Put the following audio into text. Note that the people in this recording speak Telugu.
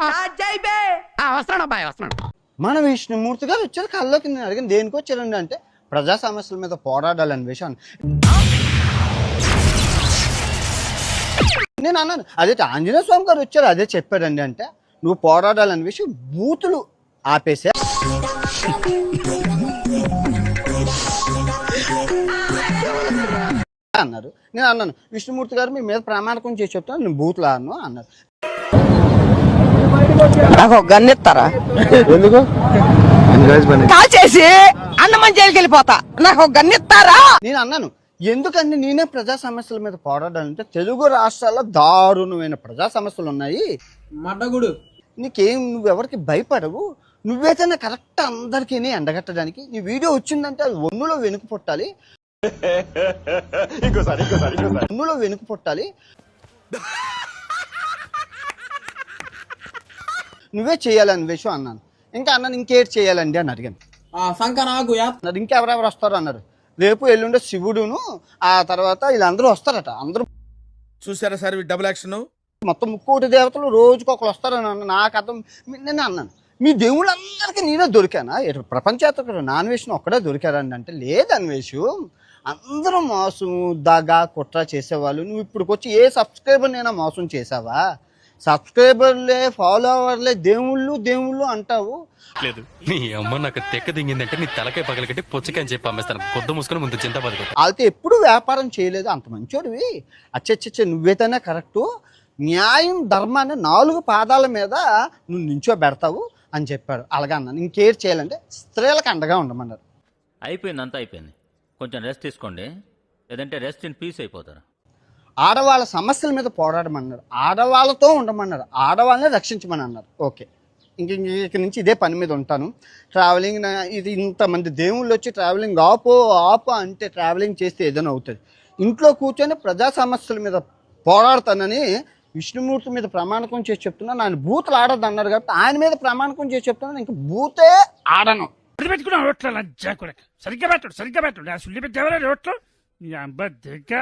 వస్తున్నాడు అబ్బాయి వస్తున్నాడు. మన విష్ణుమూర్తి గారు వచ్చారు కల్లోకి. నేను అడిగిన దేనికి వచ్చారండి అంటే ప్రజా సమస్యల మీద పోరాడాలని విషయం. నేను అన్నాను అదే ఆంజనేయ స్వామి గారు వచ్చారు అదే చెప్పాడండి అంటే నువ్వు పోరాడాలని విషయం బూతులు ఆపేసా అన్నారు. నేను అన్నాను విష్ణుమూర్తి గారు మీ మీద ప్రమాణకం చేసి చెప్తాను నేను బూతులు ఆడను అన్నారు. నాకు గన్ను ఇస్తారా? ఎందుకు కాల్ చేసి అన్నమని జైలుకి వెళ్ళిపోతా. నాకు గన్ను ఇస్తారా? నేను అన్నాను ఎందుకంటే నేనే ప్రజా సమస్యల మీద పోరాడాలంటే తెలుగు రాష్ట్రాల్లో దారుణమైన ప్రజా సమస్యలు ఉన్నాయి. మడ్డగుడు నీకేం నువ్వెవరికి భయపడవు. నువ్వైతేనే కరెక్ట్ అందరికీ ఎండగట్టడానికి. నీ వీడియో వచ్చిందంటే అది ఒన్నులో వెనుక పుట్టాలి, ఒన్నులో వెనుక పుట్టాలి. నువ్వే చేయాలని విషయం అన్నాను. ఇంకా అన్నాను ఇంకేటి చేయాలండి అని అడిగాను. ఇంకెవరెవరు వస్తారు అన్నారు. రేపు ఎల్లుండే శివుడును ఆ తర్వాత వీళ్ళందరూ వస్తారట. అందరూ చూసారా సార్ డబుల్ యాక్షన్. మొత్తం 30 దేవతలు రోజుకొకరు వస్తారని అన్న నాకు అర్థం. నేను అన్నాను మీ దేవుళ్ళందరికీ నేనే దొరికానా? ప్రపంచయాత్రకు నాన్వేషం ఒక్కడే దొరికారండి అంటే లేదు అన్వేషం అందరూ మోసం దగా కుట్ర చేసేవాళ్ళు. నువ్వు ఇప్పుడుకొచ్చి ఏ సబ్స్క్రైబర్ నైనా మోసం చేసావా? సబ్స్క్రైబర్లే ఫాలోవర్లే దేవుళ్ళు దేవుళ్ళు అంటావు. లేదు నీ అమ్మ నాకు తెక్క దింగిందంటే నీ తలకాయ పగలకట్టి పుచ్చకాయ చెప్పి అమ్మేస్తాను. కొద్దు మూసుకొని ముందు చింత బతుకు. వాళ్ళతో ఎప్పుడు వ్యాపారం చేయలేదు. అంత మంచోడివి. అచ్చచ్చచ్చ నువ్వైతేనే కరెక్టు. న్యాయం ధర్మాన్ని 4 పాదాల మీద నువ్వు నించోబెడతావు అని చెప్పాడు. అలాగే అన్నాను ఇంకేం చేయాలంటే స్త్రీలకు అండగా ఉండమన్నారు. అయిపోయింది అంతా అయిపోయింది. కొంచెం రెస్ట్ తీసుకోండి లేదంటే రెస్ట్ ఇన్ పీస్ అయిపోతారు. ఆడవాళ్ళ సమస్యల మీద పోరాడమన్నారు. ఆడవాళ్ళతో ఉండమన్నారు. ఆడవాళ్ళని రక్షించమని అన్నారు. ఓకే ఇంక నుంచి ఇదే పని మీద ఉంటాను. ట్రావెలింగ్ ఇది ఇంతమంది దేవుళ్ళు వచ్చి ట్రావెలింగ్ ఆపు అంటే ట్రావెలింగ్ చేస్తే ఏదైనా అవుతుంది. ఇంట్లో కూర్చొని ప్రజా సమస్యల మీద పోరాడతానని విష్ణుమూర్తి మీద ప్రమాణకం చేసి చెప్తున్నాను. ఆయన బూతులు ఆడద్దు అన్నారు కాబట్టి ఆయన మీద ప్రమాణకం చేసి చెప్తున్నాను. ఇంక బూతే ఆడను. పెట్టుకున్నావు రోట్లో లంచా కూడా సరిగ్గా పెట్టు సరిగ్గా పెట్టు. సుల్లి పెట్టి ఎవరైనా రోట్లో నీ అబ్బ దగ్గర